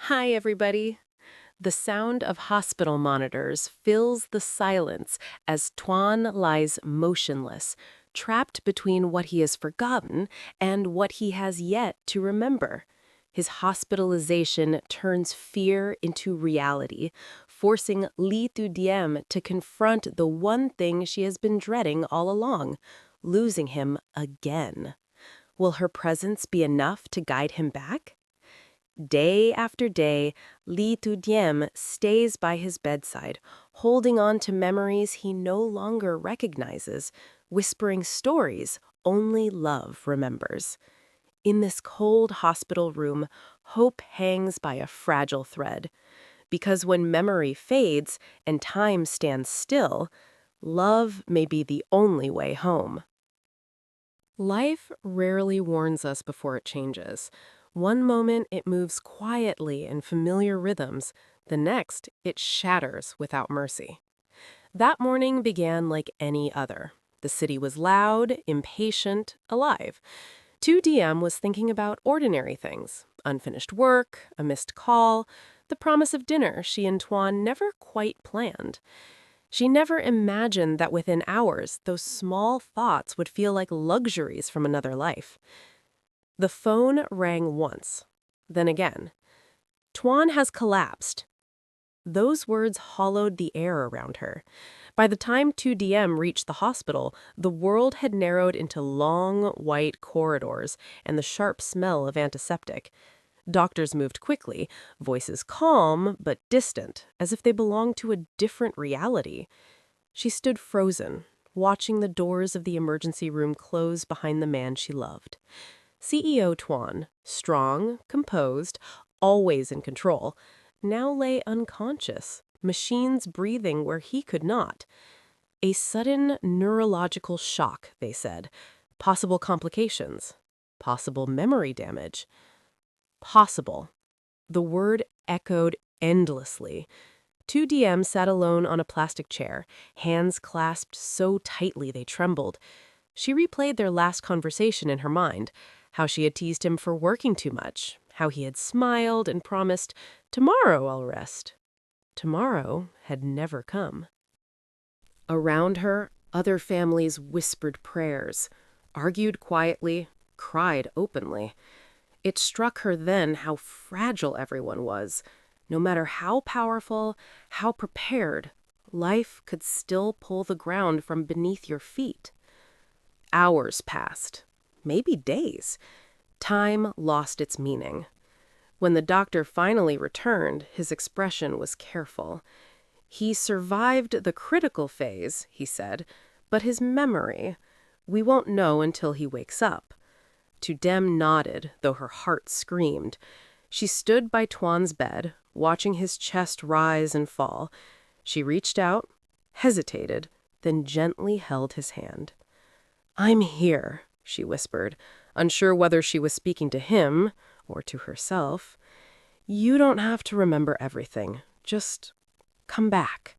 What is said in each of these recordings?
Hi, everybody. The sound of hospital monitors fills the silence as Toan lies motionless, trapped between what he has forgotten and what he has yet to remember. His hospitalization turns fear into reality, forcing Ly Tu Diem to confront the one thing she has been dreading all along, losing him again. Will her presence be enough to guide him back? Day after day, Ly Tu Diem stays by his bedside, holding on to memories he no longer recognizes, whispering stories only love remembers. In this cold hospital room, hope hangs by a fragile thread. Because when memory fades and time stands still, love may be the only way home. Life rarely warns us before it changes. One moment it moves quietly in familiar rhythms, the next it shatters without mercy. That morning began like any other. The city was loud, impatient, alive. 2DM was thinking about ordinary things: unfinished work, a missed call, the promise of dinner she and Toan never quite planned. She never imagined that within hours, those small thoughts would feel like luxuries from another life. The phone rang once, then again. Toan has collapsed. Those words hollowed the air around her. By the time 2DM reached the hospital, the world had narrowed into long, white corridors and the sharp smell of antiseptic. Doctors moved quickly, voices calm but distant, as if they belonged to a different reality. She stood frozen, watching the doors of the emergency room close behind the man she loved. CEO Toan, strong, composed, always in control, now lay unconscious, machines breathing where he could not. A sudden neurological shock, they said. Possible complications. Possible memory damage. Possible. The word echoed endlessly. 2DM sat alone on a plastic chair, hands clasped so tightly they trembled. She replayed their last conversation in her mind, how she had teased him for working too much, how he had smiled and promised, "Tomorrow I'll rest." Tomorrow had never come. Around her, other families whispered prayers, argued quietly, cried openly. It struck her then how fragile everyone was. No matter how powerful, how prepared, life could still pull the ground from beneath your feet. Hours passed, maybe days. Time lost its meaning. When the doctor finally returned, his expression was careful. He survived the critical phase, he said, but his memory, we won't know until he wakes up. Dem nodded, though her heart screamed. She stood by Toan's bed, watching his chest rise and fall. She reached out, hesitated, then gently held his hand. "I'm here," she whispered, unsure whether she was speaking to him or to herself. "You don't have to remember everything. Just come back."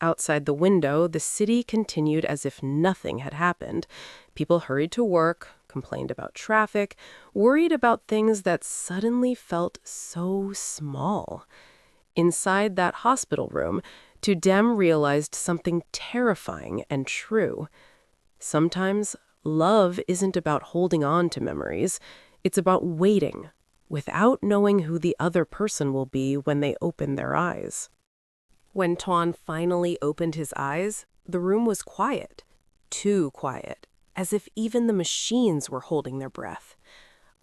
Outside the window, the city continued as if nothing had happened. People hurried to work, complained about traffic, worried about things that suddenly felt so small. Inside that hospital room, Tudem realized something terrifying and true. Sometimes love isn't about holding on to memories. It's about waiting, without knowing who the other person will be when they open their eyes. When Toan finally opened his eyes, the room was quiet. Too quiet, as if even the machines were holding their breath.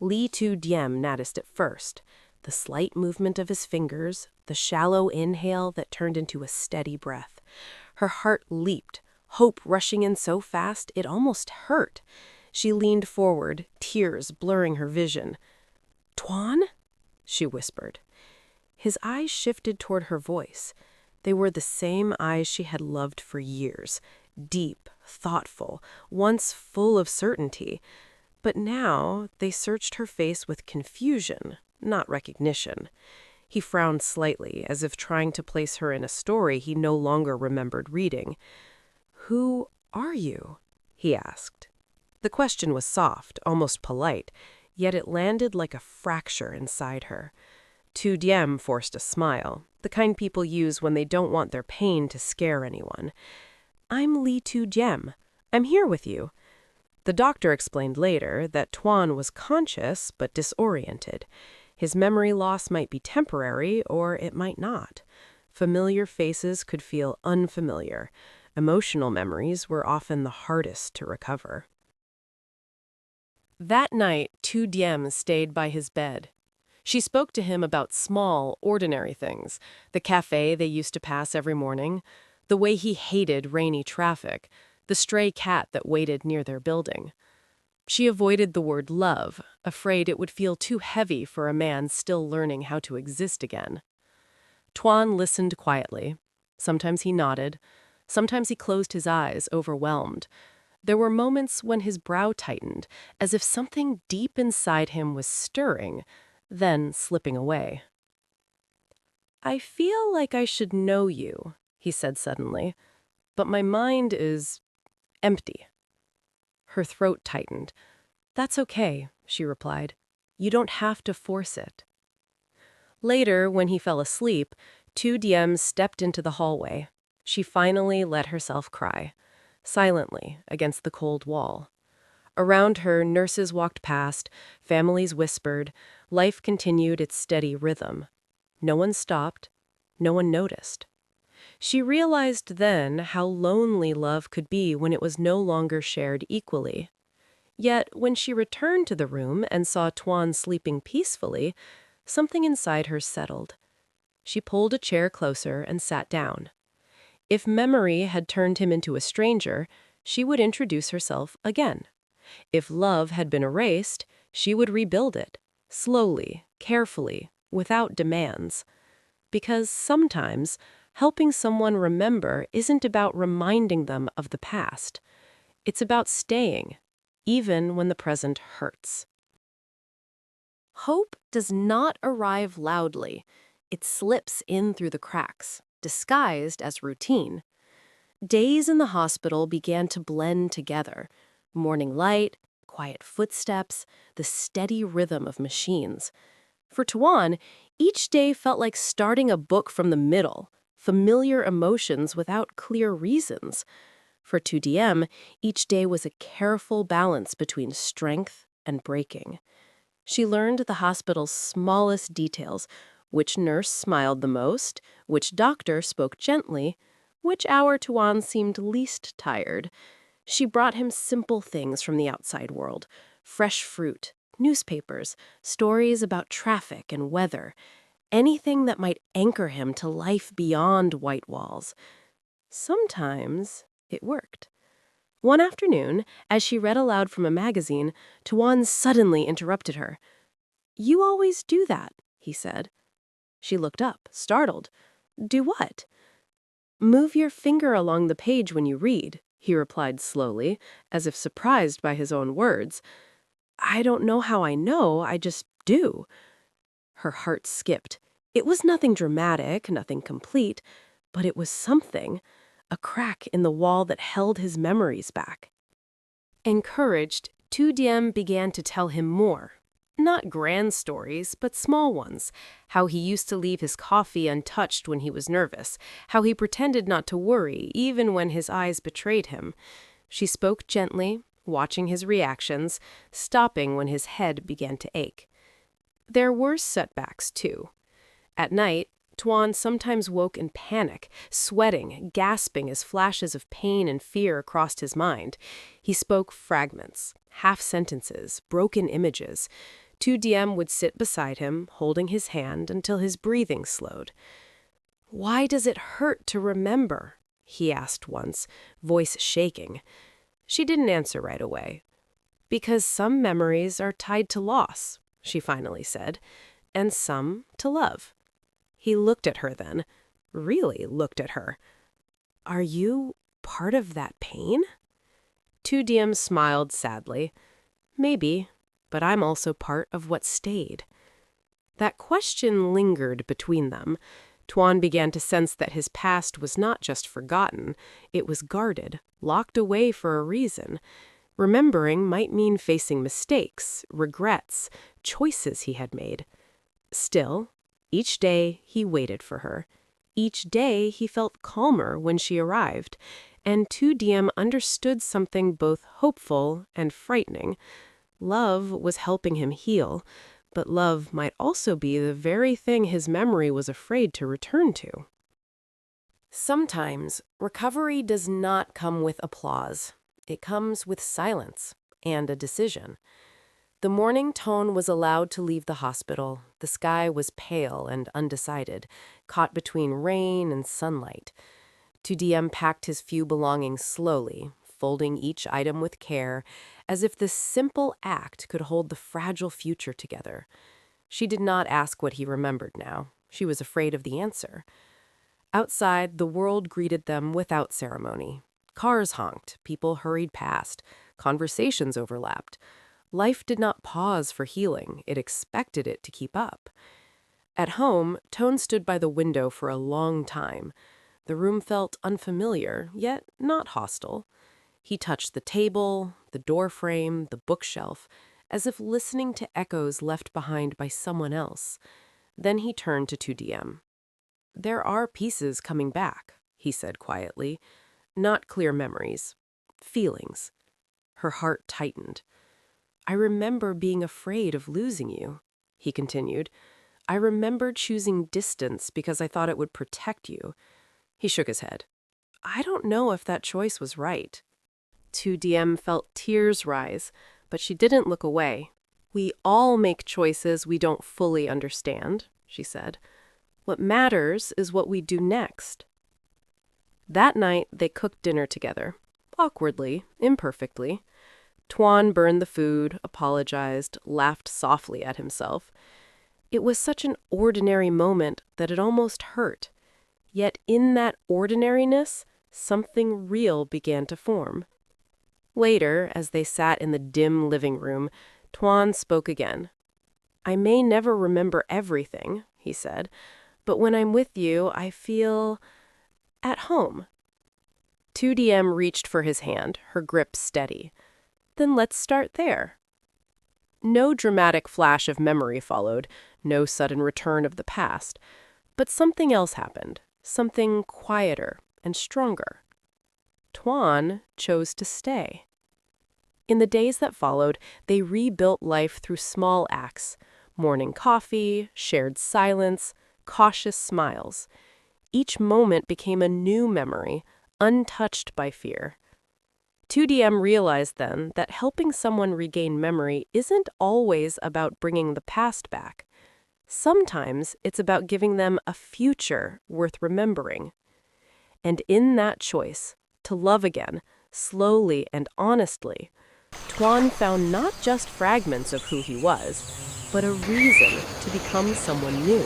Ly Tu Diem noticed it first. The slight movement of his fingers, the shallow inhale that turned into a steady breath. Her heart leaped, hope rushing in so fast it almost hurt. She leaned forward, tears blurring her vision. "Toan?" she whispered. His eyes shifted toward her voice. They were the same eyes she had loved for years, deep, thoughtful, once full of certainty. But now they searched her face with confusion, not recognition. He frowned slightly, as if trying to place her in a story he no longer remembered reading. "Who are you?" he asked. The question was soft, almost polite, yet it landed like a fracture inside her. Tu Diem forced a smile, the kind people use when they don't want their pain to scare anyone. "I'm Ly Tu Diem. I'm here with you." The doctor explained later that Toan was conscious but disoriented. His memory loss might be temporary, or it might not. Familiar faces could feel unfamiliar. Emotional memories were often the hardest to recover. That night, Tu Diem stayed by his bed. She spoke to him about small, ordinary things, the cafe they used to pass every morning, the way he hated rainy traffic, the stray cat that waited near their building. She avoided the word love, afraid it would feel too heavy for a man still learning how to exist again. Toan listened quietly. Sometimes he nodded. Sometimes he closed his eyes, overwhelmed. There were moments when his brow tightened, as if something deep inside him was stirring, then slipping away. "I feel like I should know you," he said suddenly, "but my mind is empty." Her throat tightened. "That's okay," she replied. "You don't have to force it." Later, when he fell asleep, Tu Diem stepped into the hallway. She finally let herself cry, silently, against the cold wall. Around her, nurses walked past, families whispered, life continued its steady rhythm. No one stopped, no one noticed. She realized then how lonely love could be when it was no longer shared equally. Yet, when she returned to the room and saw Toan sleeping peacefully, something inside her settled. She pulled a chair closer and sat down. If memory had turned him into a stranger, she would introduce herself again. If love had been erased, she would rebuild it, slowly, carefully, without demands. Because sometimes, helping someone remember isn't about reminding them of the past. It's about staying, even when the present hurts. Hope does not arrive loudly. It slips in through the cracks, disguised as routine. Days in the hospital began to blend together. Morning light, quiet footsteps, the steady rhythm of machines. For Toan, each day felt like starting a book from the middle, familiar emotions without clear reasons. For Tu Diem, each day was a careful balance between strength and breaking. She learned the hospital's smallest details, which nurse smiled the most, which doctor spoke gently, which hour Toan seemed least tired. She brought him simple things from the outside world, fresh fruit, newspapers, stories about traffic and weather, anything that might anchor him to life beyond white walls. Sometimes it worked. One afternoon, as she read aloud from a magazine, Toan suddenly interrupted her. "You always do that," he said. She looked up, startled. "Do what?" "Move your finger along the page when you read," he replied slowly, as if surprised by his own words. "I don't know how I know, I just do." Her heart skipped. It was nothing dramatic, nothing complete, but it was something, a crack in the wall that held his memories back. Encouraged, Tu Diem began to tell him more. Not grand stories, but small ones. How he used to leave his coffee untouched when he was nervous. How he pretended not to worry, even when his eyes betrayed him. She spoke gently, watching his reactions, stopping when his head began to ache. There were setbacks, too. At night, Toan sometimes woke in panic, sweating, gasping as flashes of pain and fear crossed his mind. He spoke fragments, half sentences, broken images. Tu Diem would sit beside him, holding his hand until his breathing slowed. "Why does it hurt to remember?" he asked once, voice shaking. She didn't answer right away. "Because some memories are tied to loss," she finally said, "and some to love." He looked at her then, really looked at her. "Are you part of that pain?" Tu Diem smiled sadly. "Maybe, but I'm also part of what stayed." That question lingered between them. Toan began to sense that his past was not just forgotten, it was guarded, locked away for a reason. Remembering might mean facing mistakes, regrets, choices he had made. Still, Each day, he waited for her. Each day, he felt calmer when she arrived. And Tu Diem understood something both hopeful and frightening. Love was helping him heal, but love might also be the very thing his memory was afraid to return to. Sometimes, recovery does not come with applause. It comes with silence and a decision. The morning Toan was allowed to leave the hospital, the sky was pale and undecided, caught between rain and sunlight. Tu Diem packed his few belongings slowly, folding each item with care, as if this simple act could hold the fragile future together. She did not ask what he remembered now. She was afraid of the answer. Outside, the world greeted them without ceremony. Cars honked, people hurried past, conversations overlapped. Life did not pause for healing, it expected it to keep up. At home, Toan stood by the window for a long time. The room felt unfamiliar, yet not hostile. He touched the table, the doorframe, the bookshelf, as if listening to echoes left behind by someone else. Then he turned to Tu Diem. "There are pieces coming back," he said quietly. "Not clear memories. Feelings." Her heart tightened. "I remember being afraid of losing you," he continued. "I remember choosing distance because I thought it would protect you." He shook his head. "I don't know if that choice was right." Tu Diem felt tears rise, but she didn't look away. "We all make choices we don't fully understand," she said. "What matters is what we do next." That night, they cooked dinner together. Awkwardly, imperfectly. Toan burned the food, apologized, laughed softly at himself. It was such an ordinary moment that it almost hurt. Yet in that ordinariness, something real began to form. Later, as they sat in the dim living room, Toan spoke again. "I may never remember everything," he said, "but when I'm with you, I feel at home." Tu Diem reached for his hand, her grip steady. "Then let's start there." No dramatic flash of memory followed, no sudden return of the past. But something else happened, something quieter and stronger. Toan chose to stay. In the days that followed, they rebuilt life through small acts: morning coffee, shared silence, cautious smiles. Each moment became a new memory, untouched by fear. Tu Diem realized then that helping someone regain memory isn't always about bringing the past back. Sometimes it's about giving them a future worth remembering. And in that choice, to love again, slowly and honestly, Toan found not just fragments of who he was, but a reason to become someone new.